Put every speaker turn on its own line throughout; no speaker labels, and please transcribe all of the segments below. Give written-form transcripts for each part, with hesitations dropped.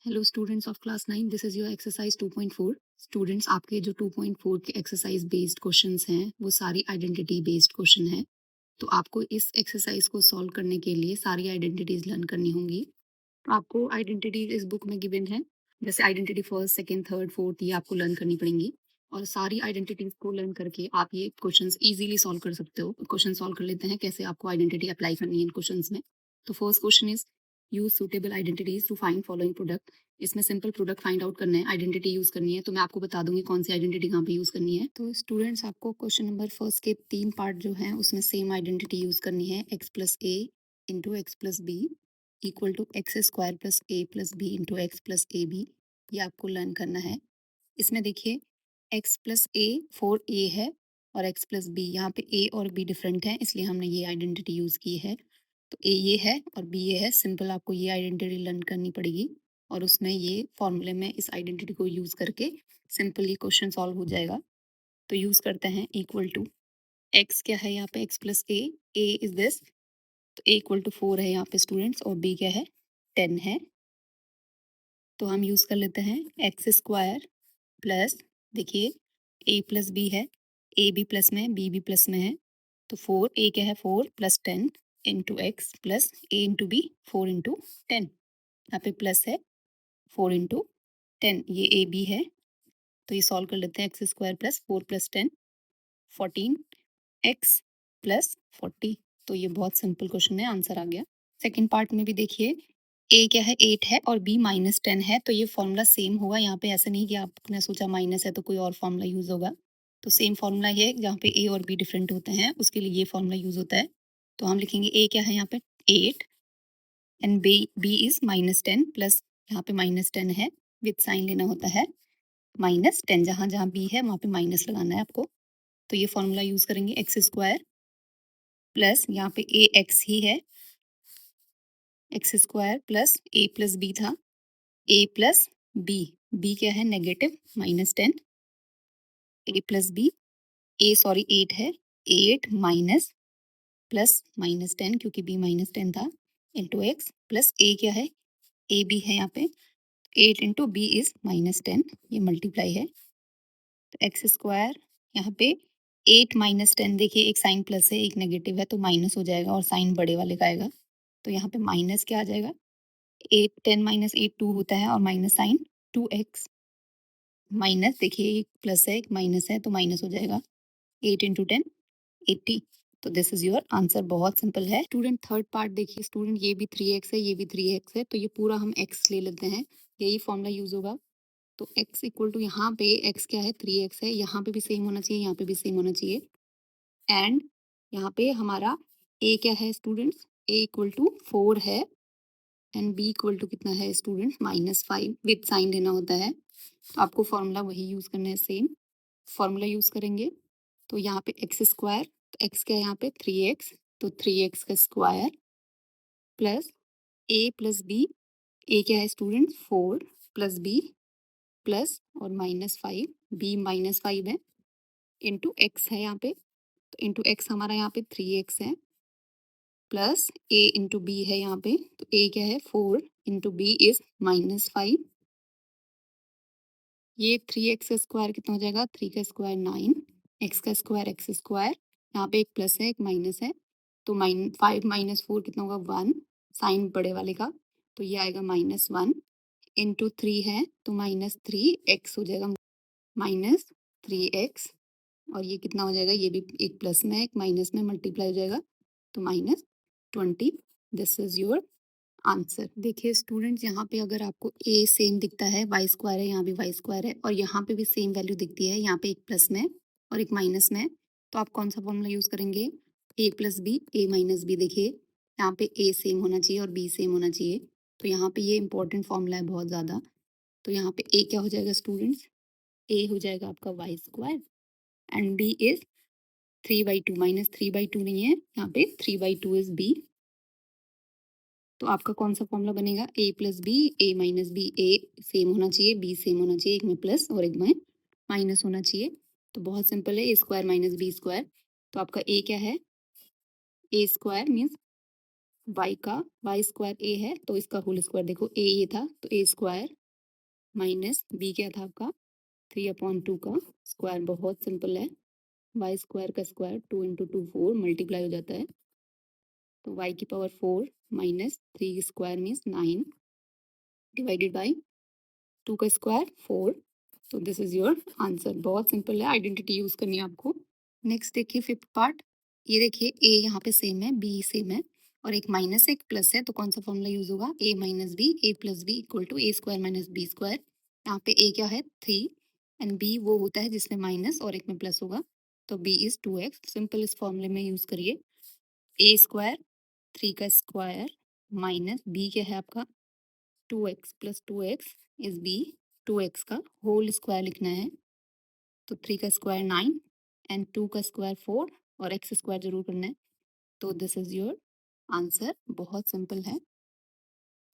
Hello students of class 9, this is your exercise 2.4। Students, आपके जो 2.4 के एक्सरसाइज बेस्ड क्वेश्चंस हैं वो सारी आइडेंटिटी बेस्ड क्वेश्चन हैं। तो आपको इस एक्सरसाइज को सॉल्व करने के लिए सारी आइडेंटिटीज लर्न करनी होंगी। तो आपको आइडेंटिटीज इस बुक में गिवन है, जैसे identity first, second, third, fourth, ये आपको लर्न करनी पड़ेंगी। और सारी आइडेंटिटीज को लर्न करके आप ये क्वेश्चंस इजीली सॉल्व कर सकते हो। क्वेश्चन सॉल्व कर लेते हैं कैसे आपको आइडेंटिटी अप्लाई करनी है इन क्वेश्चंस में। तो first question is use suitable identities to find following product. इसमें सिंपल प्रोडक्ट फाइंड आउट करना है, आइडेंटिटी यूज करनी है। तो मैं आपको बता दूंगी कौन सी आइडेंटिटी कहाँ पे यूज करनी है। तो स्टूडेंट्स, आपको क्वेश्चन नंबर फर्स्ट के 3 पार्ट जो हैं उसमें सेम आइडेंटिटी यूज करनी है। X plus A into x plus B equal to X square plus A plus B into x plus A B. ये आपको लर्न करना है। इसमें देखिए, एक्स प्लस ए 4a है और एक्स प्लस बी, यहाँ पे ए और बी डिफरेंट है इसलिए हमने ये आइडेंटिटी यूज़ की है। तो ए ये है और बी ये है। सिंपल आपको ये आइडेंटिटी लर्न करनी पड़ेगी और उसमें ये फॉर्मूले में इस आइडेंटिटी को यूज़ करके सिंपल ये क्वेश्चन सॉल्व हो जाएगा। तो यूज़ करते हैं इक्वल टू एक्स क्या है यहाँ पे, x plus A is this. तो ए इक्वल टू 4 है यहाँ पे स्टूडेंट्स और बी क्या है, 10 है। तो हम यूज़ कर लेते हैं एक्स स्क्वायर प्लस, देखिए ए प्लस बी है, ए भी प्लस में बी भी प्लस में है। तो 4 ए क्या है, 4 प्लस 10 इंटू एक्स प्लस ए इंटू बी, 4 इंटू 10। यहाँ पे प्लस है 4 इंटू 10, ये ए बी है। तो ये सॉल्व कर लेते हैं, x square plus 4 plus 10 14 x plus 40। तो ये बहुत सिंपल क्वेश्चन है, आंसर आ गया। सेकेंड पार्ट में भी देखिए, ए क्या है, 8 है और बी -10 है। तो ये फॉर्मूला सेम होगा। यहाँ पे ऐसा नहीं कि आपने सोचा माइनस है तो कोई और फॉर्मूला यूज होगा। तो सेम फॉर्मूला है, जहाँ पे ए और बी डिफरेंट होते हैं उसके लिए ये फॉर्मूला यूज होता है। तो हम लिखेंगे ए क्या है यहाँ पे 8 एंड बी इज -10 प्लस, यहाँ पे -10 है, विद साइन लेना होता है -10, जहाँ जहाँ बी है वहाँ पे माइनस लगाना है आपको। तो ये फॉर्मूला यूज करेंगे, एक्स स्क्वायर प्लस यहाँ पे ए एक्स ही है, एक्स स्क्वायर प्लस ए प्लस बी था, ए प्लस बी, बी क्या है नेगेटिव -10, ए प्लस बी, ए सॉरी 8 है, 8 माइनस प्लस -10 क्योंकि बी -10 था, इंटू एक्स प्लस ए क्या है, ए बी है यहाँ पे, 8 इंटू बी इज -10, ये मल्टीप्लाई है। तो एक्स स्क्वायर यहाँ पे 8 -10, देखिए एक साइन प्लस है एक नेगेटिव है तो माइनस हो जाएगा और साइन बड़े वाले का आएगा। तो यहाँ पे माइनस क्या आ जाएगा, 8 10 माइनस 8 2 होता है और माइनस साइन 2x, माइनस देखिए एक प्लस है एक माइनस है तो माइनस हो जाएगा, 8 इंटू 10 80। तो दिस इज योर आंसर, बहुत सिंपल है। स्टूडेंट थर्ड पार्ट देखिए, स्टूडेंट ये भी 3x है ये भी 3x है, तो ये पूरा हम x ले लेते हैं, यही फॉर्मूला यूज होगा। तो x इक्वल टू, यहाँ पे x क्या है 3x है, यहाँ पे भी सेम होना चाहिए यहाँ पे भी सेम होना चाहिए। एंड यहाँ पे हमारा a क्या है स्टूडेंट्स, a इक्वल टू 4 है एंड b इक्वल टू कितना है स्टूडेंट्स -5, विद साइन लेना होता है। तो आपको फॉर्मूला वही यूज करना है, सेम फॉर्मूला यूज करेंगे। तो यहाँ पे एक्स स्क्वायर, तो एक्स क्या है यहाँ पे 3x, तो 3x का स्क्वायर प्लस ए प्लस बी, ए क्या है स्टूडेंट 4 प्लस बी प्लस और -5, बी -5 है, इंटू एक्स है यहाँ पे। तो इंटू एक्स हमारा यहाँ पे 3x है प्लस ए इंटू बी है यहाँ पे। तो ए क्या है 4 इंटू बी इज -5, ये 3x का स्क्वायर कितना हो जाएगा, 3 का स्क्वायर 9, x का स्क्वायर एक्स स्क्वायर, यहाँ पे एक प्लस है एक माइनस है, तो 5 -4 कितना होगा 1, साइन बड़े वाले का, तो ये आएगा -1 इंटू 3 है तो -3x हो जाएगा, -3x। और ये कितना हो जाएगा, ये भी एक प्लस में एक माइनस में मल्टीप्लाई हो जाएगा, तो -20। This is your answer. देखिए स्टूडेंट्स, यहाँ पे अगर आपको ए सेम दिखता है, वाई स्क्वायर है, यहाँ भी वाई स्क्वायर है और यहाँ पे भी सेम वैल्यू दिखती है, यहाँ पे एक प्लस में और एक माइनस में, तो आप कौन सा फॉर्मूला यूज करेंगे, ए प्लस बी ए माइनस बी। देखिए यहाँ पे ए सेम होना चाहिए और बी सेम होना चाहिए, तो यहाँ पे ये इंपॉर्टेंट फॉर्मूला है बहुत ज़्यादा। तो यहाँ पे ए क्या हो जाएगा स्टूडेंट्स, ए हो जाएगा आपका Y square and B is 3/2, -3/2 नहीं है यहाँ पे, 3/2 इज बी। तो आपका कौन सा फॉर्मूला बनेगा, ए प्लस बी ए माइनस बी, ए सेम होना चाहिए बी सेम होना चाहिए, एक में प्लस और एक में माइनस होना चाहिए। तो बहुत सिंपल है, ए स्क्वायर माइनस बी स्क्वायर। तो आपका ए क्या है, ए स्क्वायर मीन्स वाई का वाई स्क्वायर ए है तो इसका होल स्क्वायर देखो ए ये था तो ए स्क्वायर माइनस बी क्या था आपका 3/2 का स्क्वायर। बहुत सिंपल है। वाई स्क्वायर का स्क्वायर 2 इंटू 2 4 मल्टीप्लाई हो जाता है तो वाई की power 4 minus 3 square means 9 divided by 2 का स्क्वायर 4। तो दिस इज योर आंसर। बहुत सिंपल है, आइडेंटिटी यूज करनी है आपको। नेक्स्ट देखिए फिफ्थ पार्ट। ये देखिए ए यहाँ पे सेम है, बी सेम है और एक माइनस एक प्लस है तो कौन सा फॉर्मूला यूज होगा? A minus b, A plus B equal to a square minus B square. यहाँ पे ए क्या है 3 एंड बी वो होता है जिसमें माइनस और एक में प्लस होगा तो बी इज 2x। सिंपल इस फॉर्मूले में यूज करिए। ए स्क्वायर 3 का स्क्वायर माइनस बी क्या है आपका 2x plus 2x is B. 2x का होल स्क्वायर लिखना है तो 3 का स्क्वायर 9 एंड 2 का स्क्वायर 4 और x स्क्वायर जरूर करना है तो दिस इज योर आंसर। बहुत सिंपल है।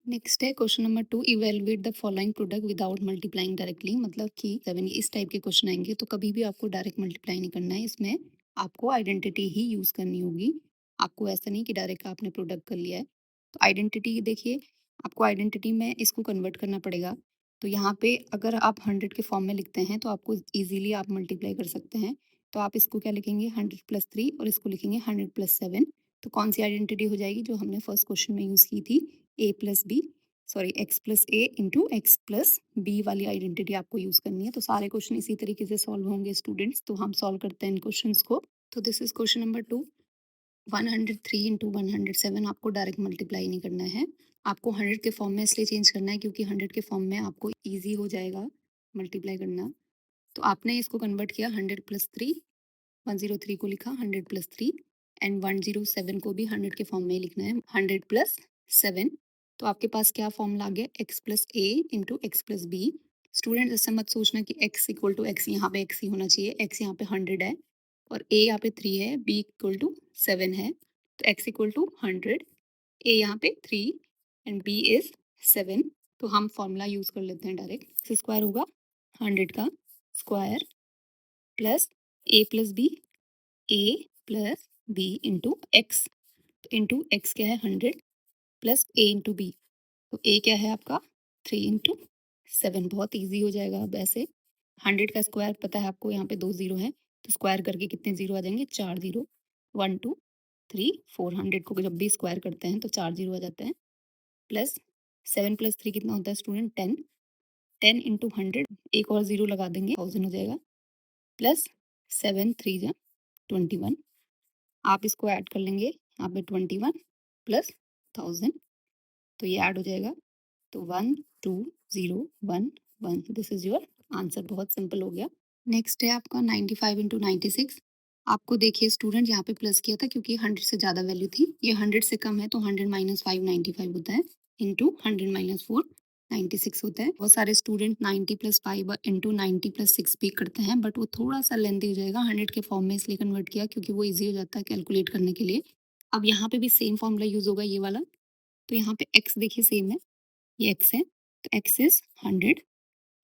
नेक्स्ट है question number 2। Evaluate the following product without multiplying directly. मतलब कि 7 इस टाइप के क्वेश्चन आएंगे तो कभी भी आपको डायरेक्ट मल्टीप्लाई नहीं करना है, इसमें आपको आइडेंटिटी ही यूज करनी होगी। आपको ऐसा नहीं कि डायरेक्ट आपने प्रोडक्ट कर लिया है। तो आइडेंटिटी देखिए, आपको आइडेंटिटी में इसको कन्वर्ट करना पड़ेगा। तो यहाँ पे अगर आप 100 के फॉर्म में लिखते हैं तो आपको इजीली आप मल्टीप्लाई कर सकते हैं। तो आप इसको क्या लिखेंगे 100 प्लस 3 और इसको लिखेंगे 100 प्लस 7। तो कौन सी आइडेंटिटी हो जाएगी जो हमने फर्स्ट क्वेश्चन में यूज की थी? A plus b, sorry x plus A into x plus b वाली आइडेंटिटी आपको यूज करनी है। तो सारे क्वेश्चन इसी तरीके से सॉल्व होंगे स्टूडेंट्स। तो हम सॉल्व करते हैं इन क्वेश्चंस को। तो this is question number 2। 103 into 107 आपको डायरेक्ट मल्टीप्लाई नहीं करना है, आपको 100 के फॉर्म में इसलिए चेंज करना है क्योंकि 100 के फॉर्म में आपको ईजी हो जाएगा मल्टीप्लाई करना। तो आपने इसको कन्वर्ट किया 100 प्लस 3, 103 को लिखा 100 प्लस 3 एंड 107 को भी 100 के फॉर्म में ही लिखना है 100 प्लस 7। तो आपके पास क्या फॉर्मूला आ गया x प्लस ए into x plus b. Student ऐसा मत सोचना कि x इक्वल टू एक्स, यहाँ पे x ही होना चाहिए। x यहाँ पे 100 है और a यहाँ पे 3 है, b इक्वल टू 7 है तो x इक्वल टू 100, a यहाँ पे 3 एंड b इज 7। तो हम फॉर्मूला यूज कर लेते हैं डायरेक्ट। स्क्वायर होगा 100 का square plus a plus B, A plus B into X क्या है 100 प्लस ए इंटू बी। तो ए क्या है आपका 3 इंटू 7। बहुत ईजी हो जाएगा। अब ऐसे 100 का स्क्वायर पता है आपको, यहाँ पे 2 जीरो हैं तो स्क्वायर करके कितने जीरो आ जाएंगे? 4 जीरो। 1 2 3 4। 100 को जब भी स्क्वायर करते हैं तो 4 जीरो आ जाते हैं प्लस 7 प्लस 3 कितना होता है स्टूडेंट 10। 10 इंटू 100 एक और जीरो लगा देंगे 1000 हो जाएगा प्लस 7 3 जा 21। आप इसको ऐड कर लेंगे यहाँ पे 21 प्लस 1000 तो ये ऐड हो जाएगा तो 1 2 0 1 1। This is your answer. बहुत सिंपल हो गया। नेक्स्ट है आपका 95 इंटू 96। आपको देखिए स्टूडेंट यहाँ पे प्लस किया था क्योंकि 100 से ज़्यादा वैल्यू थी, ये 100 से कम है तो 100 माइनस 5 95 होता है इंटू 100 माइनस 4 96 होता है। बहुत सारे स्टूडेंट 90 प्लस 5 इंटू 90 प्लस 6 भी करते हैं बट वो थोड़ा सा लेंथी हो जाएगा। 100 के फॉर्म में इसलिए कन्वर्ट किया क्योंकि वो ईजी हो जाता है कैलकुलेट करने के लिए। अब यहाँ पे भी सेम फॉर्मूला यूज होगा ये वाला। तो यहाँ पे x देखिए सेम है, ये x है तो x इज 100।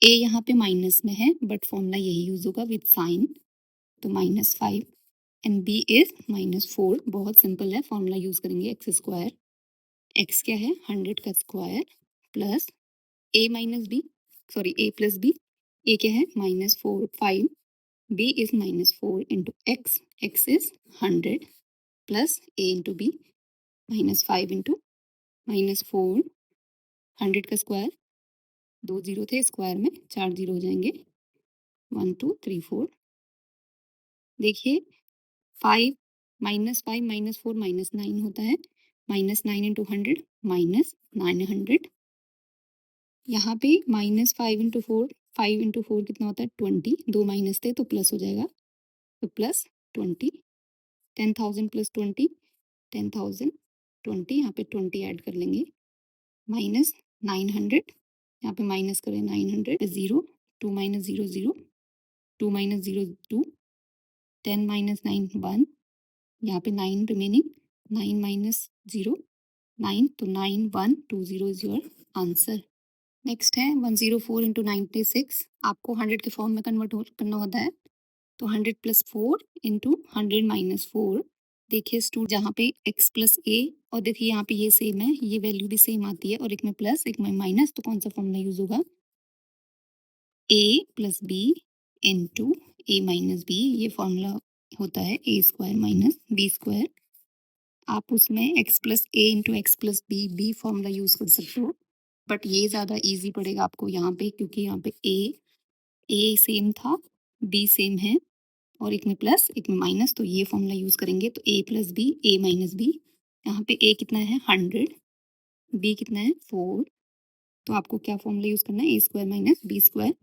a यहाँ पे माइनस में है बट फॉर्मूला यही यूज होगा विद साइन तो -5 एंड b इज -4। बहुत सिंपल है, फॉर्मूला यूज करेंगे एक्स स्क्वायर। x क्या है 100 का square plus a minus B, sorry a plus B. a क्या है -4 5, b is -4 into X, X is 100 plus a into B -5 into -4। 100 का स्क्वायर 2 जीरो थे स्क्वायर में 4 जीरो हो जाएंगे 1 2 3 4। देखिए 5 -5 -4 -9 होता है -9 इंटू 100 -900। यहाँ पे -5 इंटू 4, 5 इंटू 4 कितना होता है 20, दो माइनस थे तो प्लस हो जाएगा तो प्लस 20। 10,000 प्लस 20 10,000 20, यहाँ पे 20 ऐड कर लेंगे माइनस 900, यहाँ पे माइनस करें 900 जीरो 2 माइनस 0 0 2 माइनस 0 2 10 माइनस 9 1, यहाँ पे 9 रिमेनिंग 9 माइनस 0 9 तो 9 1 2 0 इज योर आंसर। नेक्स्ट है 104 इंटू 96। आपको 100 के फॉर्म में कन्वर्ट करना होता है तो 100 प्लस 4 इंटू 100 माइनस 4 देखिए जहाँ पे x प्लस ए, और देखिए यहाँ पे ये सेम है, ये वैल्यू भी सेम आती है, और एक में प्लस एक में माइनस, तो कौन सा फॉर्मूला यूज होगा? a plus B into A minus B, ये फॉर्मूला होता है ए स्क्वायर माइनस बी स्क्वायर। आप उसमें x प्लस ए इंटू एक्स प्लस बी भी फॉर्मूला यूज कर सकते हो, बट ये ज़्यादा इजी पड़ेगा आपको यहाँ पे, क्योंकि यहाँ पे ए सेम था, बी सेम है, और एक में प्लस एक में माइनस, तो ये फॉर्मूला यूज करेंगे। तो ए प्लस बी, ए माइनस बी, यहाँ पे ए कितना है 100, बी कितना है 4, तो आपको क्या फॉर्मूला यूज करना है? ए स्क्वायर माइनस बी स्क्वायर।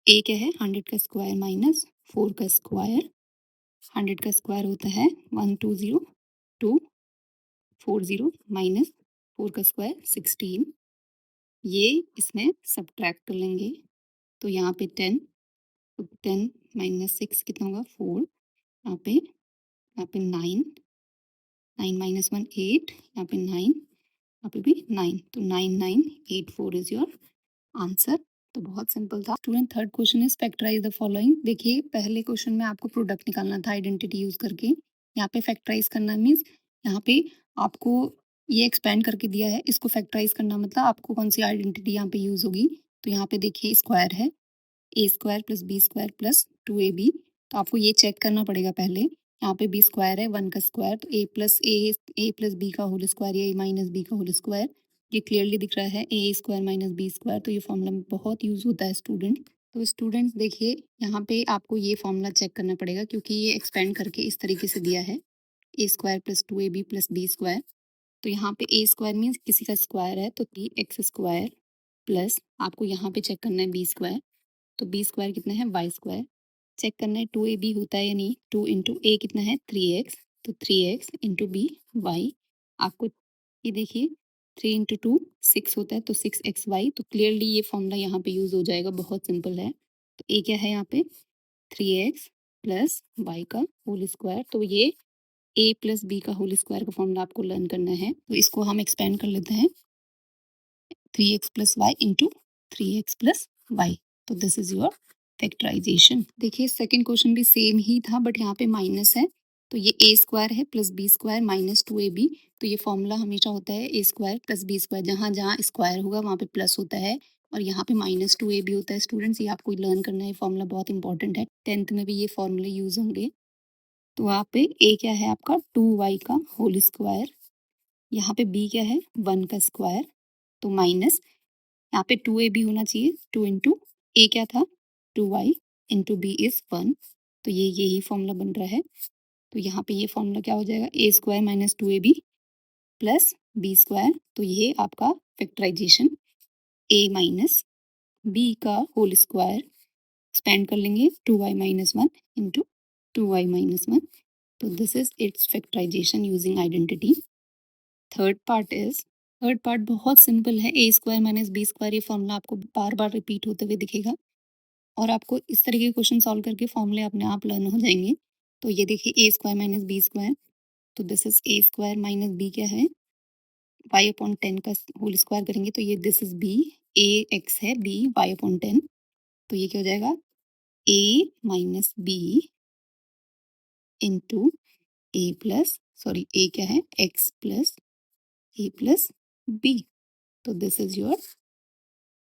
ए क्या है? 100 का स्क्वायर माइनस 4 का स्क्वायर। 100 का स्क्वायर होता है 120, 240 माइनस 4 का स्क्वायर 16, ये इसमें सब्ट्रैक्ट कर लेंगे, तो यहाँ पे 10, तो 10 माइनस 6 कितना होगा? 4, यहाँ पे 9, 9 माइनस 1 8, यहाँ पे 9, यहाँ पे भी 9, तो 9984 इज योर आंसर। तो बहुत सिंपल था student. Third question is factorise the following. देखिए पहले क्वेश्चन में आपको प्रोडक्ट निकालना था आइडेंटिटी यूज करके, यहाँ पे फैक्टराइज करना मीन्स यहाँ पे आपको ये एक्सपेंड करके दिया है, इसको फैक्टराइज करना मतलब आपको कौन सी आइडेंटिटी यहाँ पे यूज होगी। तो यहाँ पे देखिए स्क्वायर है, ए square plus B square plus 2ab, तो आपको ये चेक करना पड़ेगा पहले। यहाँ पे बी स्क्वायर है 1 का स्क्वायर, तो ए प्लस बी का होल स्क्वायर या ए माइनस बी का होल स्क्वायर, ये क्लियरली दिख रहा है ए स्क्वायर माइनस बी स्क्वायर, तो ये फॉर्मूला में बहुत यूज होता है स्टूडेंट। तो स्टूडेंट्स देखिए यहाँ पे आपको ये फॉर्मूला चेक करना पड़ेगा, क्योंकि ये एक्सपेंड करके इस तरीके से दिया है, ए square plus 2ab plus B square. तो यहाँ पे ए स्क्वायर मीन्स किसी का स्क्वायर है, तो 3x स्क्वायर प्लस आपको यहाँ पे चेक करना है बी स्क्वायर, तो बी स्क्वायर कितना है? Y square. चेक करना है 2ab होता है या नहीं, 2 इंटू ए कितना है? 3x, तो 3x इंटू बी वाई। आपको ये देखिए 3 इंटू 2 6 होता है, तो 6xy, तो क्लियरली ये फॉर्मूला यहाँ पे यूज हो जाएगा, बहुत सिंपल है। तो ए क्या है यहाँ पे? 3x प्लस वाई का होल स्क्वायर, तो ये ए प्लस बी का होल स्क्वायर का फॉर्मूला आपको लर्न करना है, तो इसको हम एक्सपेंड कर लेते हैं 3x plus Y into 3x plus Y, तो दिस इज योर फैक्टराइजेशन। देखिए सेकंड क्वेश्चन भी सेम ही था, बट यहाँ पे माइनस है, तो ये ए स्क्वायर है plus B square minus 2ab, तो ये फॉर्मूला हमेशा होता है ए स्क्वायर प्लस बी स्क्वायर, जहाँ जहाँ स्क्वायर होगा वहाँ पे प्लस होता है, और यहाँ पे माइनस 2ab होता है। स्टूडेंट्स ये आपको लर्न करना है, फॉर्मूला बहुत इंपॉर्टेंट है, 10th में भी ये फॉर्मूले यूज होंगे। तो वहाँ पे ए क्या है आपका? 2y का होल स्क्वायर, यहाँ पे बी क्या है? 1 का स्क्वायर, तो माइनस यहाँ पे 2ab होना चाहिए, 2 इंटू ए क्या था? 2y इंटू बी इज 1, तो ये यही फॉर्मूला बन रहा है। तो यहाँ पे ये फॉर्मूला क्या हो जाएगा? A square minus 2ab plus B square, तो ये आपका फैक्टराइजेशन ए माइनस बी का होल स्क्वायर एक्सपेंड कर लेंगे 2y minus 1 into 2y minus 1, तो this is its factorisation using identity. Third part बहुत सिंपल है, ए स्क्वायर माइनस बी स्क्वायर, ये फॉर्मूला आपको बार बार रिपीट होते हुए दिखेगा, और आपको इस तरीके के क्वेश्चन सॉल्व करके फॉर्मूले अपने आप लर्न हो जाएंगे। तो ये देखिए A square minus B square, तो this is A square minus B क्या है? वाई अपॉन 10 का होल स्क्वायर करेंगे, तो ये this is B, A X है, बी वाई अपॉन 10, तो ये क्या हो जाएगा? A minus B into A plus, sorry A क्या है? एक्स प्लस ए प्लस बी, तो this is your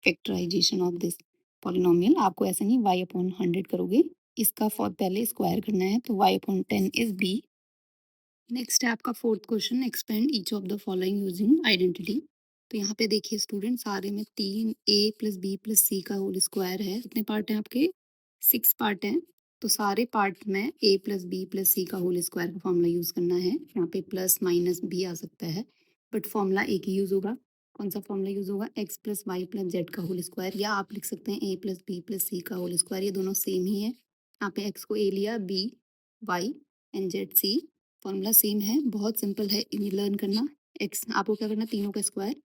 factorisation of this polynomial. आपको ऐसे नहीं y अपॉन 100 करोगे, इसका फॉर पहले स्क्वायर करना है, तो y upon 10 is b। Next है आपका fourth question, expand each of the following using identity. तो यहाँ पे देखिए स्टूडेंट, सारे में 3 a प्लस बी प्लस सी का होल स्क्वायर है, कितने पार्ट हैं आपके? 6 पार्ट हैं, तो सारे पार्ट में a प्लस बी प्लस सी का होल स्क्वायर का फॉर्मूला यूज करना है। यहाँ पे प्लस माइनस भी आ सकता है, बट फॉर्मूला एक ही यूज होगा। कौन सा फॉर्मूला यूज होगा? x plus Y plus Z का होल स्क्वायर, या आप लिख सकते हैं a प्लस बी प्लस सी का होल स्क्वायर, ये दोनों सेम ही है। यहाँ पे x को a लिया, b y and Z C, formula same है, बहुत सिंपल है इन्हें लर्न करना। x आपको क्या करना? तीनों का square,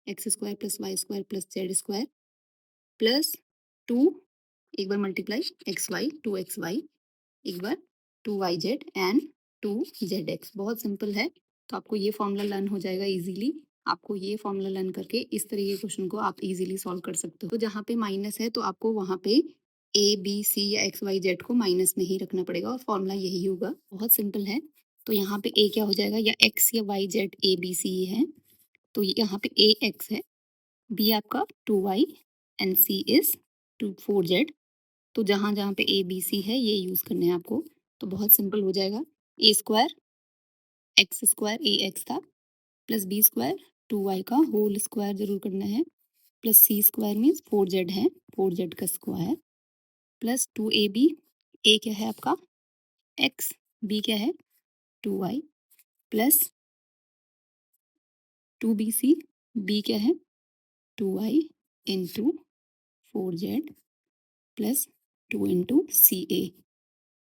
X square plus Y square plus Z square plus 2, एक बार मल्टीप्लाई एक्स वाई 2xy, एक बार 2yz एंड 2zx, बहुत सिंपल है। तो आपको ये फॉर्मूला लर्न हो जाएगा इजीली। आपको ये फॉर्मूला लर्न करके इस तरह के क्वेश्चन को आप इजीली सॉल्व कर सकते हो। तो जहाँ पे माइनस है, तो आपको वहाँ पे a b c या x y z को माइनस में ही रखना पड़ेगा, और फॉर्मूला यही होगा, बहुत सिंपल है। तो यहाँ पे ए क्या हो जाएगा, या एक्स या Y Z A B C है, तो यहाँ पे ए एक्स है, बी आपका 2y and C is 4z। तो जहाँ जहाँ पे ए बी सी है ये यूज़ करने हैं आपको। तो बहुत सिंपल हो जाएगा, a square X square A x था, प्लस बी स्क्वायर 2y का होल स्क्वायर जरूर करना है, plus c square means 4z है, 4z का स्क्वायर, प्लस 2ab, ए क्या है आपका x, b क्या है 2y, प्लस 2bc, b क्या है 2y into 4z, plus 2 into c a,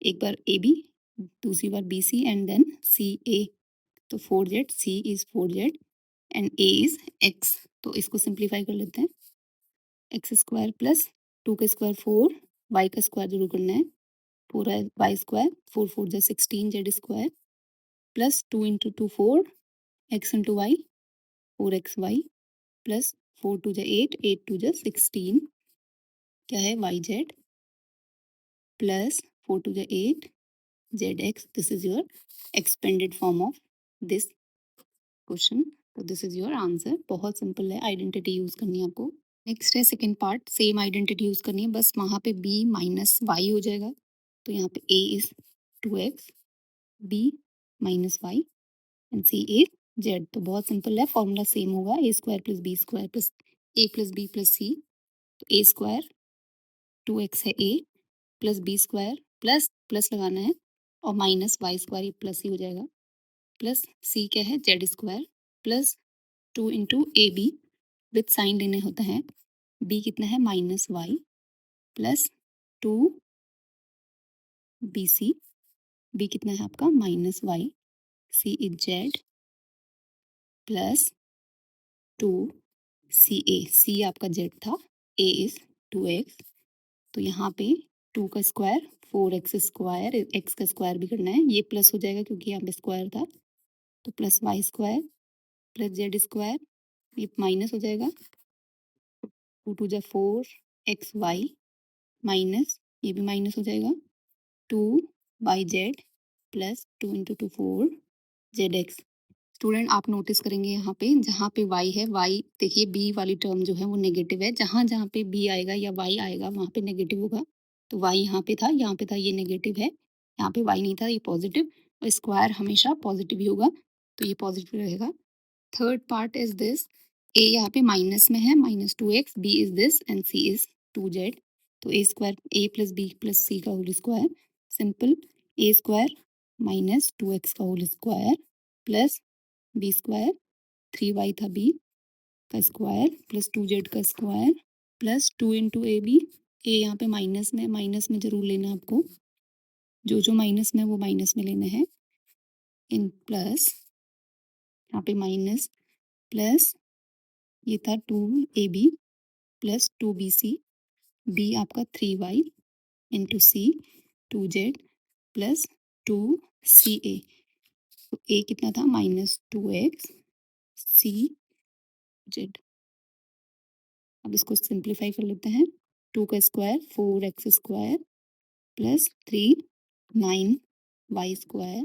एक बार ए बी, दूसरी बार b c and then c a. तो 4z, c is 4z and a is x। तो इसको सिंप्लीफाई कर लेते हैं, एक्स स्क्वायर प्लस 2 का स्क्वायर 4, वाई का स्क्वायर जरूर करना है, पूरा वाई स्क्वायर, 4 4 जा 16 Z square, plus 2 into 2 4, X into Y 4xy, plus 4 2 जा 8, 8 2 जा 16, क्या है वाई जेड, प्लस 4 2 जा 8 Z x. This is your expanded form of this question. तो दिस इज योर आंसर। बहुत सिंपल है, आइडेंटिटी यूज करनी है आपको। नेक्स्ट है second part, same identity use करनी है, बस वहाँ पे b माइनस वाई हो जाएगा। तो यहाँ पे a is 2x, b minus y and c is z। तो बहुत सिंपल है, फॉर्मूला सेम होगा, a square plus B square plus A plus B plus c. तो ए स्क्वायर 2x है a, plus B square plus plus लगाना है और minus y square, ये प्लस ही हो जाएगा, प्लस सी क्या है z square, plus 2 into A b, with sign लेने होता है, b कितना है minus Y, plus 2 B C, B कितना है आपका minus Y, C is Z, plus 2 C A, C आपका जेड था, ए इज 2x। तो यहाँ पे 2 का स्क्वायर 4x स्क्वायर, एक्स का स्क्वायर भी करना है, ये प्लस हो जाएगा क्योंकि यहाँ पे स्क्वायर था, तो plus Y square plus Z square, ये माइनस हो जाएगा, 2 2 जा 4xy माइनस, ये भी माइनस हो जाएगा, 2yz plus 2 into 2 4zx। Student आप नोटिस करेंगे यहाँ पे जहाँ पे y है, y देखिए b वाली टर्म जो है वो नेगेटिव है, जहाँ जहाँ पे b आएगा या y आएगा वहाँ पे नेगेटिव होगा। तो y यहाँ पे था, ये नेगेटिव है, यहाँ पे y नहीं था, ये पॉजिटिव, और स्क्वायर हमेशा पॉजिटिव ही होगा, तो ये पॉजिटिव रहेगा। Third part is this, a यहाँ पे माइनस में है, -2x, b is this and c is 2z। तो a square a plus B plus सी का whole square, simple, a square -2x का whole square plus B square, 3y था b का square plus 2z का square, plus 2 into A b, a यहाँ पे minus में जरूर लेना आपको, जो जो माइनस में वो माइनस में लेना है, इन प्लस यहाँ पे माइनस, प्लस ये था 2ab प्लस 2bc, b आपका 3y इंटू सी 2z प्लस 2ca। तो a कितना था -2x, c z। अब इसको सिंप्लीफाई कर लेते हैं, 2 का square 4x square plus 3 9y square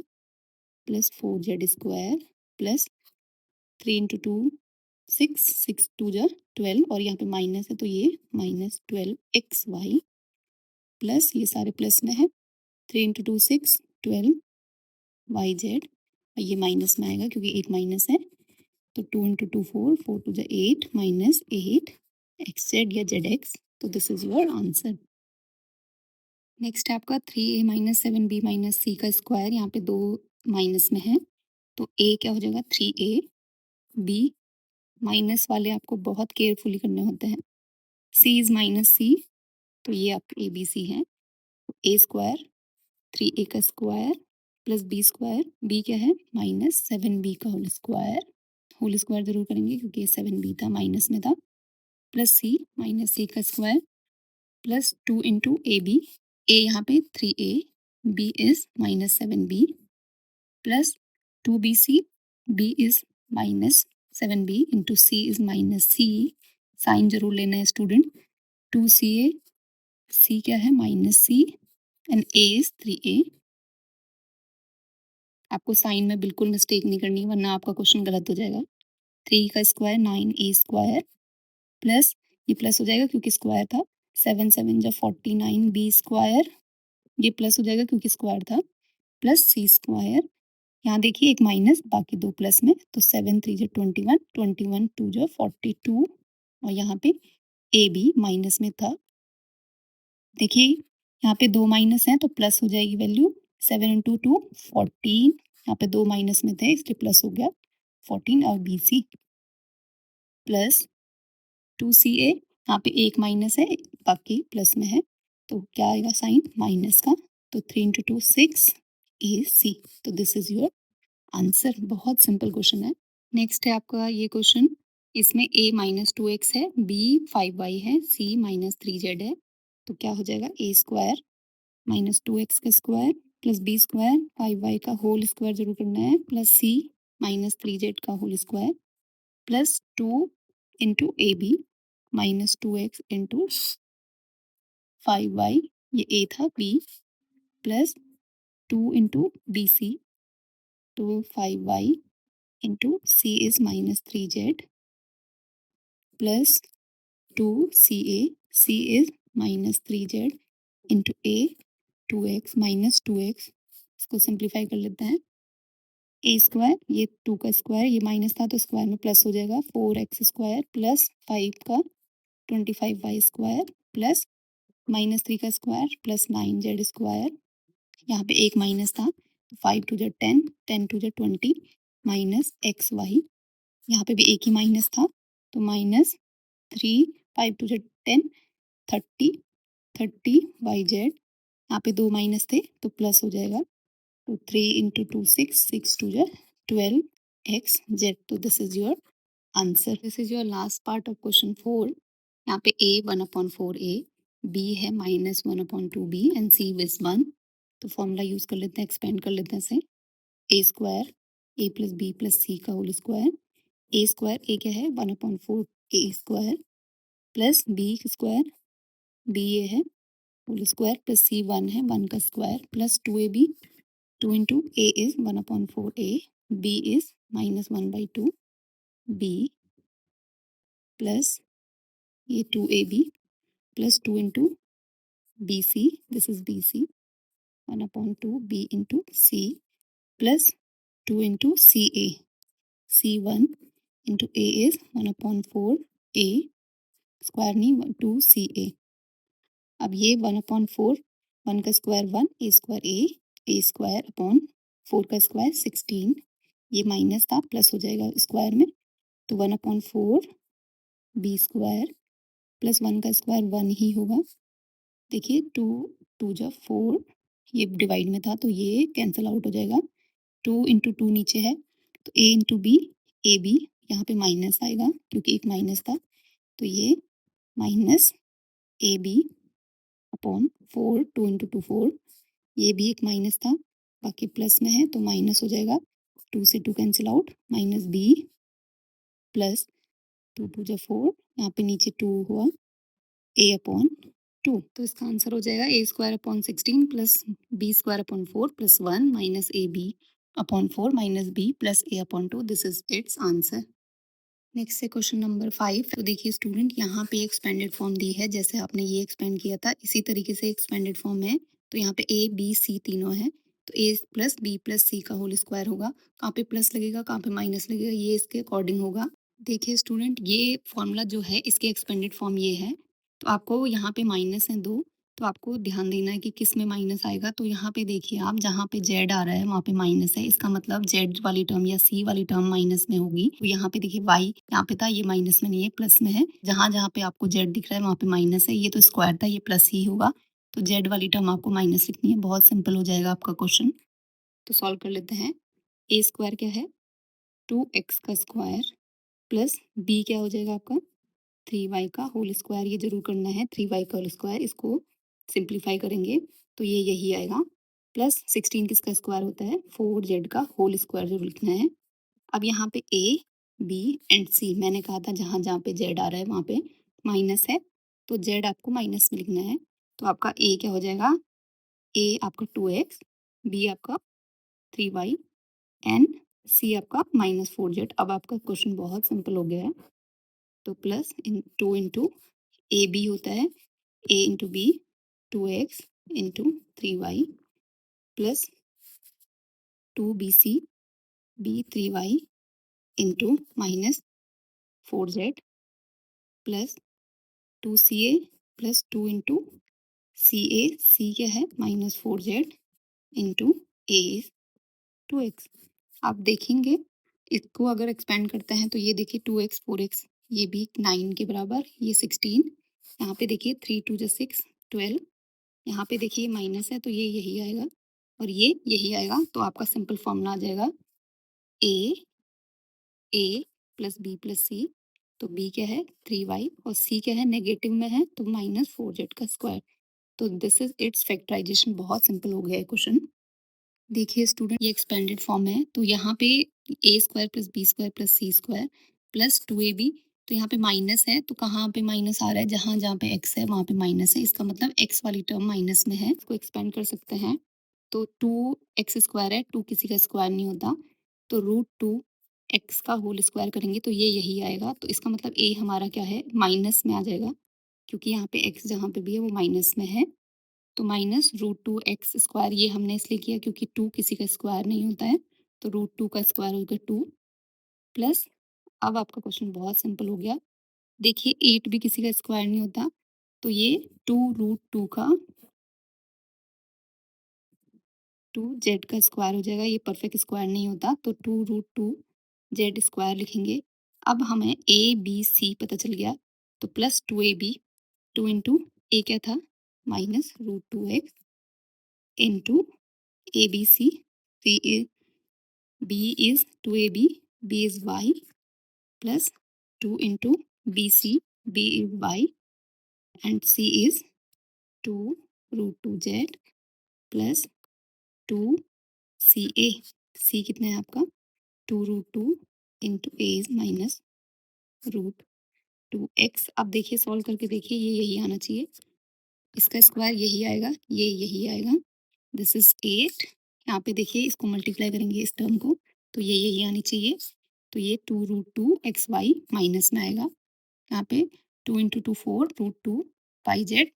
plus 4z square plus 3 into 2 6, 6 2 जा 12, और यहाँ पे माइनस है तो ये -12xy प्लस ये सारे प्लस में है, 3 इंटू 2 6 12yz, और ये माइनस में आएगा क्योंकि एक माइनस है, तो 2 इंटू 2 4, 4 2 जा 8 माइनस 8 xz या zx। तो this is your answer. Next है आपका 3a माइनस 7b माइनस सी का स्क्वायर, यहाँ पे दो माइनस में है, तो a क्या हो जाएगा 3a, b माइनस वाले आपको बहुत केयरफुली करने होते हैं, c इज -c, तो ये आपके ए बी सी है, ए स्क्वायर 3a का square plus B square, B क्या है -7b का होल स्क्वायर जरूर करेंगे क्योंकि 7b था माइनस में था, प्लस सी -c का square plus 2 into A b, a यहाँ पे 3a, b is -7b plus 2bc, b is -7b into c is -c, sign जरूर लेना है स्टूडेंट, 2ca, c क्या है -c and a is 3a, आपको sign में बिल्कुल मिस्टेक नहीं करनी वरना आपका क्वेश्चन गलत हो जाएगा। 3 का स्क्वायर 9a स्क्वायर प्लस ये प्लस हो जाएगा क्योंकि स्क्वायर था 7 7 जा 49b स्क्वायर, ये प्लस हो जाएगा क्योंकि स्क्वायर था, प्लस c स्क्वायर, यहाँ देखिए एक माइनस बाकी दो प्लस में, तो 7 3 जा 21 21 2 जा 42 और यहाँ पे ए बी माइनस में था। देखिए यहाँ पे दो माइनस हैं तो प्लस हो जाएगी वैल्यू 7 इंटू 2 14, यहाँ पे दो माइनस में थे इसलिए प्लस हो गया 14 और बी सी प्लस 2CA, यहाँ पे एक माइनस है बाकी प्लस में है तो क्या आएगा साइन माइनस का, तो 3 इंटू 2 6 AC, तो दिस इज योर आंसर। बहुत सिंपल क्वेश्चन है। नेक्स्ट है आपका ये क्वेश्चन, इसमें a माइनस 2x है, b 5y है, c माइनस 3z है, तो क्या हो जाएगा a स्क्वायर माइनस 2x का square plus B square 5y का होल स्क्वायर जरूर करना है प्लस c माइनस 3z का होल स्क्वायर प्लस 2 इंटू ए B minus 2x into 5y, ये a था b plus 2 into B C, तो 5y into c is minus 3z plus 2CA, c is minus 3z into a 2x minus 2x, इसको simplify कर लेते हैं, ए square ये 2 का square ये माइनस था तो स्क्वायर में प्लस हो जाएगा 4x स्क्वायर प्लस 5 का 25y स्क्वायर प्लस माइनस 3 का स्क्वायर प्लस 9z स्क्वायर, यहाँ पे एक माइनस था तो 5 टू जा 10 10 टू जा 20 माइनस XY, यहाँ पे भी एक ही माइनस था तो माइनस 3 5 टू जा 10 30 30 YZ, यहाँ पे दो माइनस थे तो प्लस हो जाएगा, तो 3 इंटू 2 6 6 टू जा 12XZ, तो this is your answer. This is your last part of question 4। यहाँ पे a 1/4a, b है minus 1/2b and c is 1, तो फॉर्मूला यूज कर लेते हैं, एक्सपेंड कर लेते हैं इसे, a square a plus B plus सी का whole square, a square a क्या है 1/4a square plus b square b ये है होल स्क्वायर प्लस c 1 है 1 का square plus 2ab 2 into a is 1/4a, b is minus 1/2 b plus ये 2ab plus 2 into B c, this is b c 1/2 b into c plus 2 into c A, c 1 into a is 1/4 a square नहीं 2CA, अब ये 1/4 1 का square 1 a square upon 4 का square 16, ये minus था plus हो जाएगा स्क्वायर में, तो 1/4 b स्क्वायर प्लस 1 का स्क्वायर 1 ही होगा, देखिए 2 2 जा 4, ये डिवाइड में था तो ये कैंसिल आउट हो जाएगा, 2 इंटू 2 नीचे है तो a into b a b, यहाँ पे माइनस आएगा क्योंकि एक माइनस था तो ये minus a b upon 4 2 into 2 4, ये भी एक माइनस था बाकी प्लस में है तो माइनस हो जाएगा, 2 से 2 cancel out minus b plus 2 2 जा 4, यहाँ पे नीचे 2 हुआ a अपॉन 2, तो इसका आंसर हो जाएगा a स्क्वायर अपॉन 16 प्लस b square upon 4 plus 1 minus a b upon 4 minus b plus a upon 2, this is its answer. Next है क्वेश्चन नंबर 5, तो देखिए स्टूडेंट यहाँ पे एक्सपेंडेड फॉर्म दी है, जैसे आपने ये एक्सपेंड किया था इसी तरीके से एक्सपेंडेड फॉर्म है, तो यहाँ पे a b c तीनों है तो a plus b plus c का होल स्क्वायर होगा, कहाँ पे प्लस लगेगा कहाँ पे माइनस लगेगा ये इसके अकॉर्डिंग होगा। देखिए स्टूडेंट ये फॉर्मूला जो है इसके एक्सपेंडेड फॉर्म ये है, तो आपको यहाँ पे माइनस है दो, तो आपको ध्यान देना है कि किस में माइनस आएगा, तो यहाँ पे देखिए आप जहाँ पे जेड आ रहा है वहाँ पे माइनस है, इसका मतलब जेड वाली टर्म या सी वाली टर्म माइनस में होगी, तो यहाँ पे देखिए वाई यहाँ पे था ये माइनस में नहीं है प्लस में है, जहाँ जहाँ पे आपको जेड दिख रहा है वहाँ पे माइनस है, ये तो स्क्वायर था ये प्लस ही होगा, तो जेड वाली टर्म आपको माइनस लिखनी है, बहुत सिंपल हो जाएगा आपका क्वेश्चन। तो सॉल्व कर लेते हैं, ए स्क्वायर क्या है 2x का स्क्वायर प्लस बी क्या हो जाएगा आपका 3y का होल स्क्वायर, ये जरूर करना है 3y का होल स्क्वायर, इसको सिंप्लीफाई करेंगे तो ये यही आएगा, प्लस 16 किसका स्क्वायर होता है 4z का होल स्क्वायर जरूर लिखना है। अब यहाँ पे a b एंड c, मैंने कहा था जहाँ जहाँ पे z आ रहा है वहाँ पे माइनस है तो z आपको माइनस में लिखना है, तो आपका a क्या हो जाएगा a आपका 2x b आपका 3y एन सी आपका -4z। अब आपका क्वेश्चन बहुत सिंपल हो गया है। तो प्लस इन 2 इंटू ए बी होता है, a into b 2x into 3y plus 2bc b 3y into -4z plus 2ca plus 2 into c क्या है -4z into A is 2x। आप देखेंगे इसको अगर एक्सपेंड करते हैं तो ये देखिए 2x 4x, ये भी 9 के बराबर, ये 16, यहाँ पे देखिए 3 2 6 12, यहाँ पे देखिए माइनस है तो ये यही आएगा और ये यही आएगा। तो आपका सिंपल फॉर्मूला आ जाएगा ए प्लस बी प्लस सी। तो बी क्या है 3y और सी क्या है नेगेटिव में है तो -4z का स्क्वायर। तो दिस इज इट्स फैक्टराइजेशन। बहुत सिंपल हो गया है क्वेश्चन। देखिए स्टूडेंट, ये एक्सपेंडेड फॉर्म है तो यहाँ पे a square plus B square plus c square plus 2ab। तो यहाँ पे माइनस है तो कहाँ पे माइनस आ रहा है, जहाँ जहाँ पे एक्स है वहाँ पे माइनस है, इसका मतलब एक्स वाली टर्म माइनस में है। इसको एक्सपेंड कर सकते हैं तो 2x² है, 2 किसी का स्क्वायर नहीं होता, तो √2x का होल स्क्वायर करेंगे तो ये यही आएगा। तो इसका मतलब ए हमारा क्या है माइनस में आ जाएगा, क्योंकि यहाँ पे x जहाँ पे भी है वो माइनस में है। तो -√2x² ये हमने इसलिए किया क्योंकि 2 किसी का स्क्वायर नहीं होता है, तो √2 का स्क्वायर हो गया 2 प्लस। अब आपका क्वेश्चन बहुत सिंपल हो गया। देखिए 8 भी किसी का स्क्वायर नहीं होता, तो ये 2√2 का 2z का स्क्वायर हो जाएगा। ये परफेक्ट स्क्वायर नहीं होता तो 2√2z² लिखेंगे। अब हमें ए बी सी पता चल गया तो प्लस 2ab, 2 इंटू ए क्या था -√2x into A B c, b is 2ab, b is y plus 2 into bc, b is y and c is 2√2z plus 2ca, c कितना है आपका 2√2 into A is -√2x। अब देखिए solve करके देखिए, ये यही आना चाहिए, इसका स्क्वायर यही आएगा, ये यही आएगा। This is 8। यहाँ पे देखिए इसको मल्टीप्लाई करेंगे इस टर्म को तो ये यही आनी चाहिए। तो ये 2√2xy माइनस में आएगा, यहाँ पे 2 इंटू 2 4 √2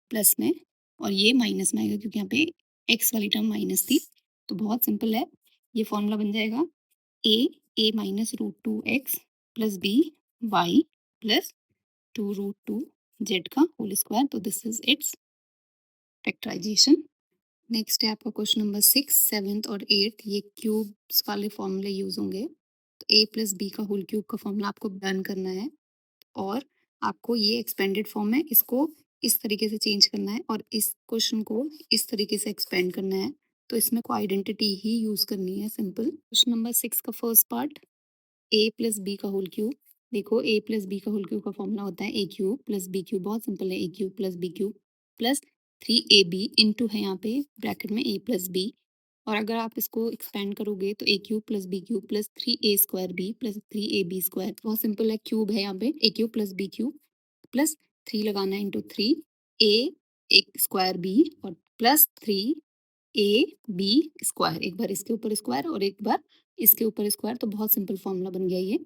प्लस में, और ये माइनस में आएगा क्योंकि यहाँ पे x वाली टर्म माइनस थी। तो बहुत सिंपल है, ये फॉर्मूला बन जाएगा a -√2x plus b y plus 2√2z का होल स्क्वायर। तो this is its factorisation. Next है आपका क्वेश्चन नंबर 6, 7th और 8th, ये क्यूब्स वाले फॉर्मूले यूज होंगे। तो a प्लस बी का होल क्यूब का फॉर्मूला आपको डन करना है और आपको ये एक्सपेंडेड फॉर्म है, इसको इस तरीके से चेंज करना है और इस क्वेश्चन को इस तरीके से एक्सपेंड करना है। तो इसमें को आइडेंटिटी ही यूज करनी है, सिंपल। क्वेश्चन नंबर 6 का first part, a plus b का होल क्यूब। देखो ए प्लस बी का होल क्यूब का फॉर्मूला होता है a cube plus b cube, बहुत सिंपल है, a cube plus b cube plus 3ab into है यहाँ पे ब्रैकेट में a प्लस बी, और अगर आप इसको एक्सपेंड करोगे तो a cube plus b cube plus 3a² b plus 3ab²। बहुत सिंपल है, क्यूब है यहाँ पे, a cube plus b cube plus 3 लगाना है इंटू 3a एक स्क्वायर बी और प्लस 3ab², एक बार इसके ऊपर स्क्वायर और एक बार इसके ऊपर स्क्वायर। तो बहुत सिंपल फॉर्मूला बन गया ये।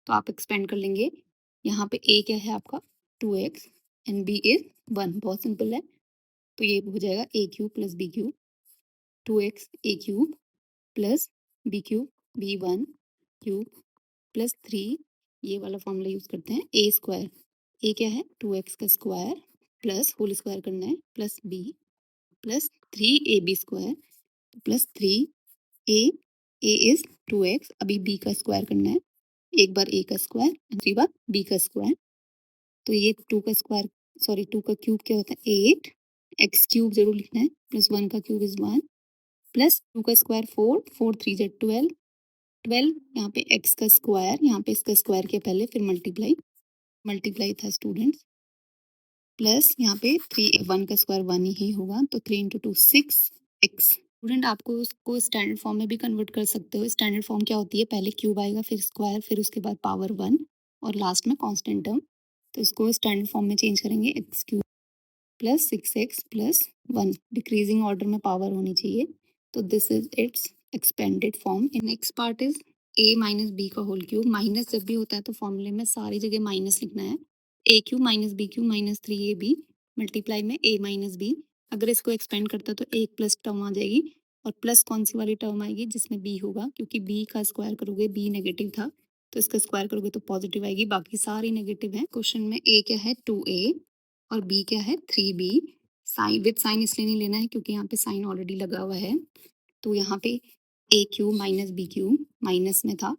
तो आप एक्सपेंड कर लेंगे, यहाँ पे a क्या है आपका 2x एंड b इज 1, बहुत सिंपल है। तो ये हो जाएगा a cube plus b cube 2x a cube plus b cube b1 cube plus 3, ये वाला फॉर्मूला यूज करते हैं ए स्क्वायर, ए क्या है 2x का स्क्वायर प्लस होल स्क्वायर करना है plus b plus 3ab² plus 3a, a is 2x, अभी b का स्क्वायर करना है, एक बार a का स्क्वायर दूसरी बार b का स्क्वायर। तो ये 2 का स्क्वायर, सॉरी 2 का क्यूब क्या होता है 8, एक्स क्यूब जरूर लिखना है प्लस 1 का क्यूब इज 1 प्लस 2 का स्क्वायर 4, 4 3 जेड 12, 12 यहाँ पे एक्स का स्क्वायर, यहाँ पे इसका स्क्वायर के पहले फिर मल्टीप्लाई, मल्टीप्लाई था स्टूडेंट्स, प्लस यहाँ पे 3 1 का स्क्वायर 1 ही होगा तो 3 इंटू 2 6 एक्स। स्टूडेंट आपको उसको स्टैंडर्ड फॉर्म में भी कन्वर्ट कर सकते हो। स्टैंडर्ड फॉर्म क्या होती है, पहले क्यूब आएगा फिर स्क्वायर फिर उसके बाद पावर 1 और लास्ट में कांस्टेंट टर्म। तो इसको स्टैंडर्ड फॉर्म में चेंज करेंगे, x cube plus 6x plus 1, decreasing order में पावर होनी चाहिए। तो this is its expanded form in next part is a minus b का होल क्यूब। माइनस जब भी होता है तो फॉर्मूले में सारी जगह माइनस लिखना है। A cube minus b cube minus 3ab multiply में a माइनस बी। अगर इसको एक्सपेंड करता है तो एक प्लस टर्म आ जाएगी और प्लस कौन सी वाली टर्म आएगी जिसमें b होगा, क्योंकि b का स्क्वायर करोगे b नेगेटिव था तो इसका स्क्वायर करोगे तो पॉजिटिव आएगी, बाकी सारी नेगेटिव है। क्वेश्चन में a क्या है 2a और b क्या है 3b। साइन विद साइन इसलिए नहीं लेना है क्योंकि यहाँ पे साइन ऑलरेडी लगा हुआ है। तो यहाँ पे a cube minus b cube minus में था,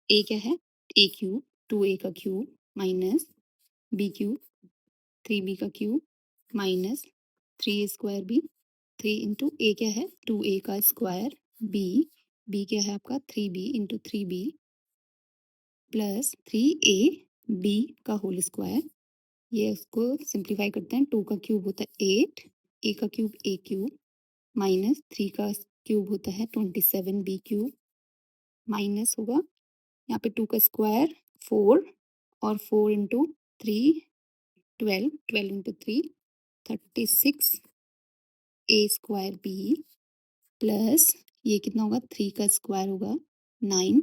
ए क्या है ए क्यूब 2a का cube minus b cube 3b का cube minus 3a square b. 3 into a क्या है 2a का स्क्वायर बी, बी क्या है आपका 3b into 3b plus 3a b का होल स्क्वायर। ये इसको सिंप्लीफाई करते हैं, 2 का क्यूब होता है 8, ए का क्यूब ए क्यूब माइनस 3 का क्यूब होता है 27 बी क्यूब माइनस होगा यहाँ पे 2 का स्क्वायर 4 और 4 इंटू 3 12, 12 इंटू 3 36 ए स्क्वायर बी प्लस ये कितना होगा 3 का स्क्वायर होगा 9,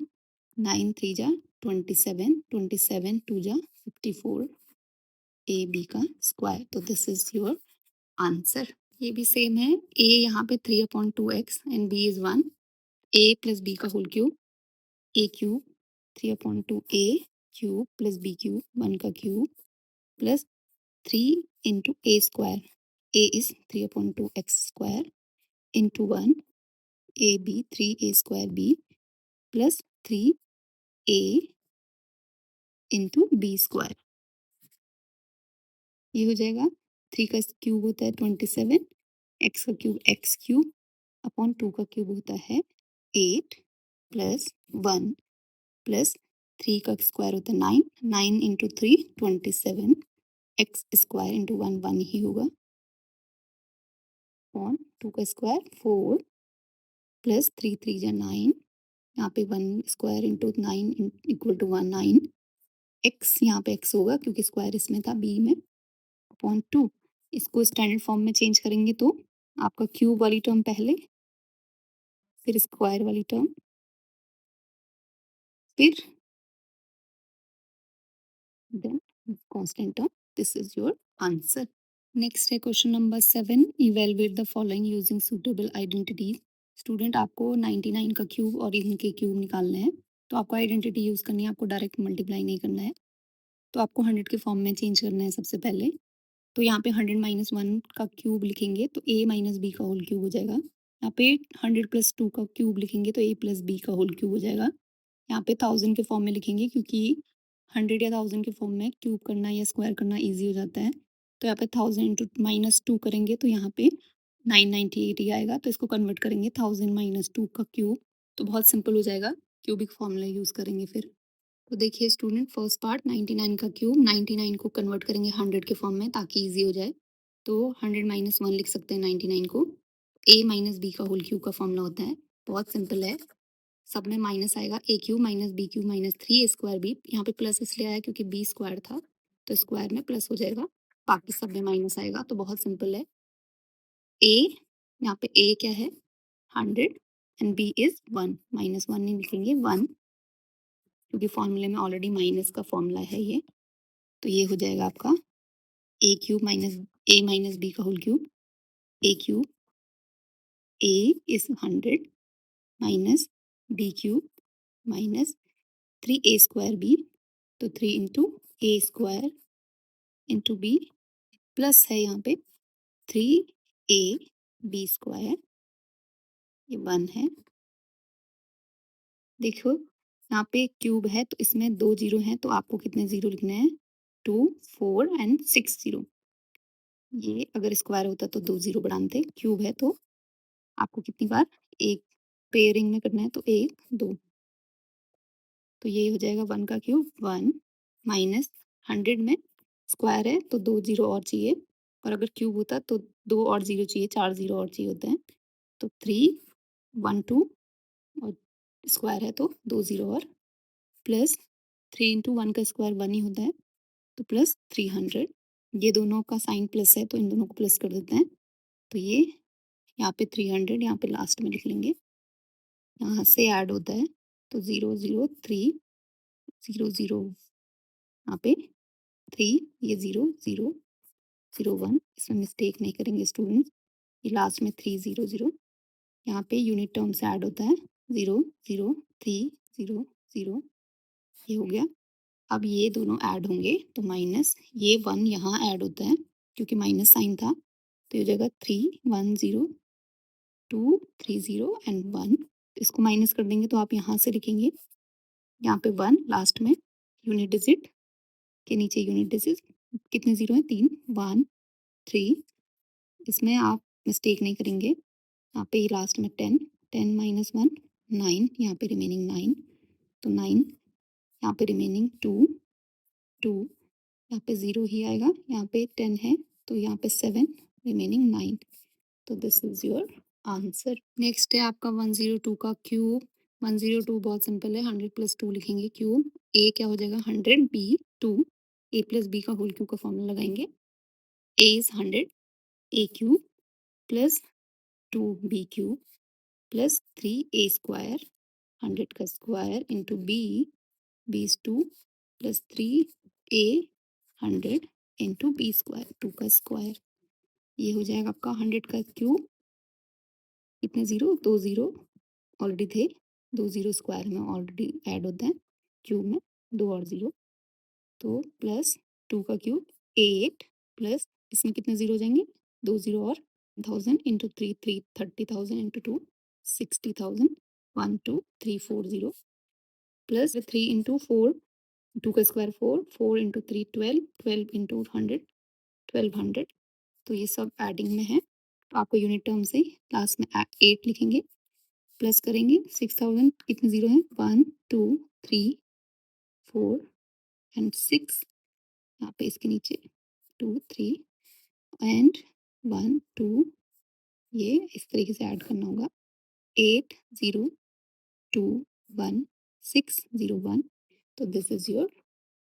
9 3 जा 27, 27 2 जा 54 ए बी का स्क्वायर। तो दिस इज योर आंसर। ये भी सेम है, ए यहाँ पे 3/2x and B is 1, a plus b का whole cube a cube 3/2 a cube plus b cube 1 का cube plus 3 into a square, a is 3/2x square into 1 a b 3a square b plus 3a into b square. ये हो जाएगा 3 का cube होता है 27, x का cube x cube upon 2 का cube होता है 8 प्लस 1 प्लस 3 का स्क्वायर होता है 9, 9 इंटू 3 27 x स्क्वायर इंटू 1 1 ही होगा अपॉन 2 का स्क्वायर 4 प्लस 3 3 जा 9, यहाँ पे 1 square into 9 equal to 1 9, x यहाँ पे x होगा क्योंकि स्क्वायर इसमें था b में अपॉन 2। इसको स्टैंडर्ड फॉर्म में चेंज करेंगे तो आपका क्यूब वाली टर्म पहले, फिर स्क्वायर वाली टर्म, फिर then constant term. This is your answer. Next है question number 7, evaluate the following using suitable identities. Student आपको 99 का क्यूब और इनके क्यूब निकालने हैं, तो आपको आइडेंटिटी यूज करनी है, आपको डायरेक्ट मल्टीप्लाई नहीं करना है। तो आपको 100 के फॉर्म में चेंज करना है सबसे पहले। तो यहाँ पे 100 माइनस 1 का क्यूब लिखेंगे तो a माइनस बी का होल क्यूब हो जाएगा। यहाँ पे 100 प्लस 2 का क्यूब लिखेंगे तो a प्लस बी का होल क्यूब हो जाएगा। यहाँ पे 1000 के फॉर्म में लिखेंगे क्योंकि 100 या 1000 के फॉर्म में क्यूब करना या स्क्वायर करना ईजी हो जाता है। तो यहाँ पे 1000 इंटू माइनस 2 करेंगे तो यहाँ पे 998 ही आएगा। तो इसको कन्वर्ट करेंगे 1000 माइनस 2 का क्यूब, तो बहुत सिंपल हो जाएगा, क्यूबिक फॉर्मूला यूज़ करेंगे फिर। तो देखिए स्टूडेंट, फर्स्ट पार्ट 99 का क्यूब, 99 को कन्वर्ट करेंगे 100 के फॉर्म में ताकि इजी हो जाए। तो 100 माइनस 1 लिख सकते हैं 99 को। a माइनस बी का होल क्यूब का फॉर्मूला होता है, बहुत सिंपल है, सब में माइनस आएगा, a cube minus b cube minus 3a square b. यहाँ पे प्लस इसलिए आया क्योंकि बी स्क्वायर था तो स्क्वायर में प्लस हो जाएगा, बाकी सब में माइनस आएगा। तो बहुत सिंपल है, a यहाँ पे a क्या है 100 एंड b इज 1, माइनस 1 नहीं लिखेंगे 1 क्योंकि फॉर्मूले में ऑलरेडी माइनस का फॉर्मूला है ये। तो ये हो जाएगा आपका a cube minus a minus b का whole cube, a cube a is 100 minus b cube minus 3a square b, तो 3 into a square into b plus है यहाँ पे 3a बी स्क्वायर, ये 1 है। देखो यहाँ पे क्यूब है तो इसमें 2 जीरो हैं, तो आपको कितने जीरो लिखने हैं 2 4 एंड 6 जीरो। ये अगर स्क्वायर होता तो 2 जीरो बढ़ाते, क्यूब है तो आपको कितनी बार एक पेयरिंग में करना है तो 1 2। तो ये हो जाएगा 1 का क्यूब 1 माइनस 100 में स्क्वायर है तो 2 जीरो और चाहिए, और अगर क्यूब होता तो 2 और जीरो चाहिए, 4 जीरो और चाहिए होते हैं। तो 3 1 2 और स्क्वायर है तो 2 जीरो और प्लस 3 इंटू 1 का स्क्वायर 1 ही होता है तो प्लस 300। ये दोनों का साइन प्लस है तो इन दोनों को प्लस कर देते हैं। तो ये यहाँ पे 300 यहाँ पे लास्ट में लिख लेंगे यहाँ से ऐड होता है, तो 0 0 3 0 0 यहाँ पे 3, ये 0 0 0 1, इसमें मिस्टेक नहीं करेंगे स्टूडेंट्स। ये लास्ट में 3 0 0, यहाँ पे यूनिट टर्म से ऐड होता है 0 0 3 0 0, ये हो गया। अब ये दोनों ऐड होंगे तो माइनस ये 1 यहाँ ऐड होता है क्योंकि माइनस साइन था, तो ये हो जाएगा 3 1 0 2 3 0 एंड 1। इसको माइनस कर देंगे तो आप यहाँ से लिखेंगे, यहाँ पे 1 लास्ट में, यूनिट डिजिट के नीचे यूनिट डिजिट कितने जीरो हैं, 3 1 3, इसमें आप मिस्टेक नहीं करेंगे। यहाँ पे लास्ट में 10 10 माइनस 1 9, यहाँ पे रिमेनिंग 9, तो 9, यहाँ पे रिमेनिंग 2 2, यहाँ पे 0 ही आएगा, यहाँ पे 10 है तो यहाँ पे 7, रिमेनिंग 9, तो this is your answer. Next है आपका 102 का क्यूब। 102 बहुत सिंपल है, 100 प्लस 2 लिखेंगे क्यूब। ए क्या हो जाएगा 100, बी 2, ए प्लस बी का होल क्यूब का फॉर्मूला लगाएंगे। A is 100, a cube plus 2 b cube plus 3 a square, 100 का square into b is 2 plus 3 a 100 into b square, 2 का स्क्वायर, ये हो जाएगा आपका 100 का क्यूब। कितने जीरो, 2 जीरो ऑलरेडी थे, 2 जीरो स्क्वायर में ऑलरेडी ऐड होता है, क्यूब में 2 और जीरो, तो प्लस 2 का क्यूब 8 प्लस इसमें कितने जीरो हो जाएंगे, 2 जीरो और 1000 इंटू 3 3 30,000 इंटू 2 60,000, 1 2 3 4 0 प्लस 3 इंटू 4, 2 का स्क्वायर 4 4 इंटू 3 12 12 इंटू 100 1200, तो ये सब एडिंग में है, तो आपको यूनिट टर्म से लास्ट में 8 लिखेंगे, प्लस करेंगे 6000, कितने जीरो हैं 1 2 3 4 एंड 6, यहाँ पे इसके नीचे 2 3 एंड 1 2, ये इस तरीके से ऐड करना होगा, 8 0 2 1 6 0 1, तो this is your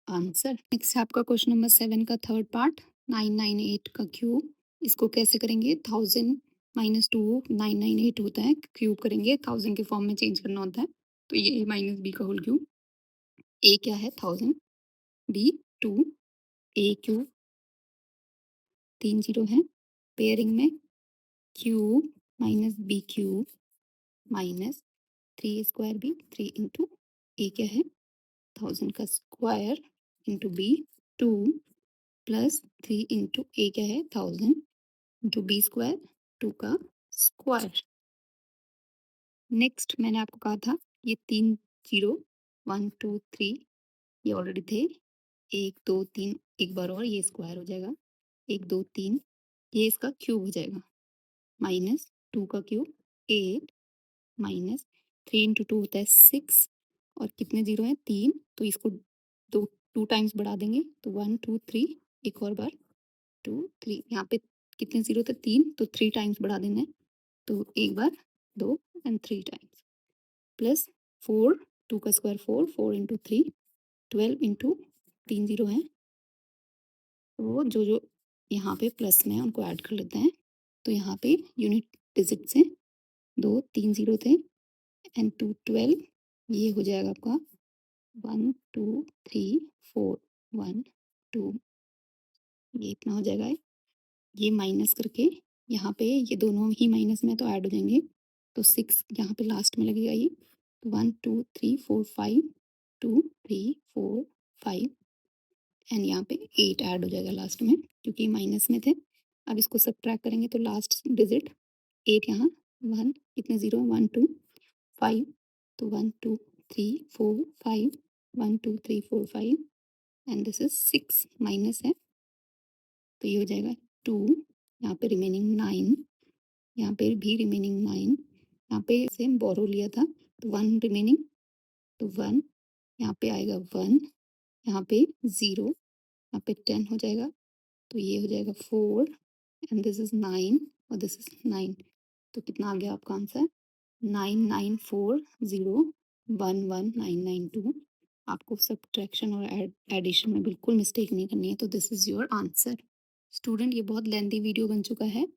answer. Next है आपका क्वेश्चन नंबर 7 का थर्ड पार्ट, 998 का क्यूब। इसको कैसे करेंगे, 1000 माइनस 2 998 होता है, क्यूब करेंगे 1000 के फॉर्म में चेंज करना होता है, तो ये ए माइनस बी का होल क्यूब, ए क्या है 1000, बी 2, ए क्यूब 3 जीरो है, पेयरिंग में cube minus b cube minus 3 square b 3 into a क्या है 1000 का square into b 2 plus 3 into a क्या है 1000 इंटू बी स्क्वायर 2 का स्क्वायर। नेक्स्ट मैंने आपको कहा था ये 3 जीरो 1 2 3 ये ऑलरेडी थे, 1 2 3 एक बार और ये स्क्वायर हो जाएगा, 1 2 3 ये इसका क्यूब हो जाएगा, माइनस 2 का क्यूब 8 माइनस 3 इंटू 2 होता है 6, और कितने जीरो हैं 3, तो इसको दो 2 टाइम्स बढ़ा देंगे तो 1 2 3, एक और बार 2 3, यहाँ पे कितने जीरो थे 3, तो 3 टाइम्स बढ़ा देना है, तो एक बार 2 एंड 3 टाइम्स प्लस 4, 2 का स्क्वायर 4 4 इंटू 3 12 इंटू 3 जीरो है, तो जो जो यहाँ पे प्लस में है उनको ऐड कर लेते हैं, तो यहाँ पे यूनिट डिजिट से 2 3 जीरो थे एंड 2 12, ये हो जाएगा आपका 1 2 3 4 1 2, ये इतना हो जाएगा, ये माइनस करके यहाँ पे ये दोनों ही माइनस में तो ऐड हो जाएंगे, तो 6 यहाँ पे लास्ट में लगेगा ये, तो 1 2 3 4 5 2 3 4 5 एंड यहाँ पे 8 ऐड हो जाएगा लास्ट में क्योंकि माइनस में थे। अब इसको सब्ट्रैक्ट करेंगे तो लास्ट डिजिट 8 यहाँ 1, कितने जीरो 1 2 5, तो 1 2 3 4 5 1 2 3 4 5 एंड दिस इज 6 माइनस है, तो ये हो जाएगा 2, यहाँ पे रिमेनिंग 9, यहाँ पे भी रिमेनिंग 9, यहाँ पे सेम बोरो लिया था तो 1 रिमेनिंग, तो 1, यहाँ पे आएगा 1, यहाँ पे 0, यहाँ पे 10 हो जाएगा, तो ये हो जाएगा 4 एंड दिस इज 9 और दिस इज 9, तो कितना आ गया आपका आंसर 9940119992। आपको सब्ट्रैक्शन और एडिशन में बिल्कुल मिस्टेक नहीं करनी है, तो this is your answer. Student ये बहुत लेंथी वीडियो बन चुका है,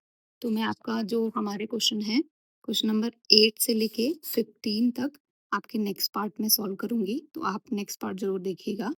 तो मैं आपका जो हमारे क्वेश्चन है क्वेश्चन नंबर 8 से लेके 15 तक आपके नेक्स्ट पार्ट में सॉल्व करूंगी, तो आप नेक्स्ट पार्ट जरूर देखिएगा।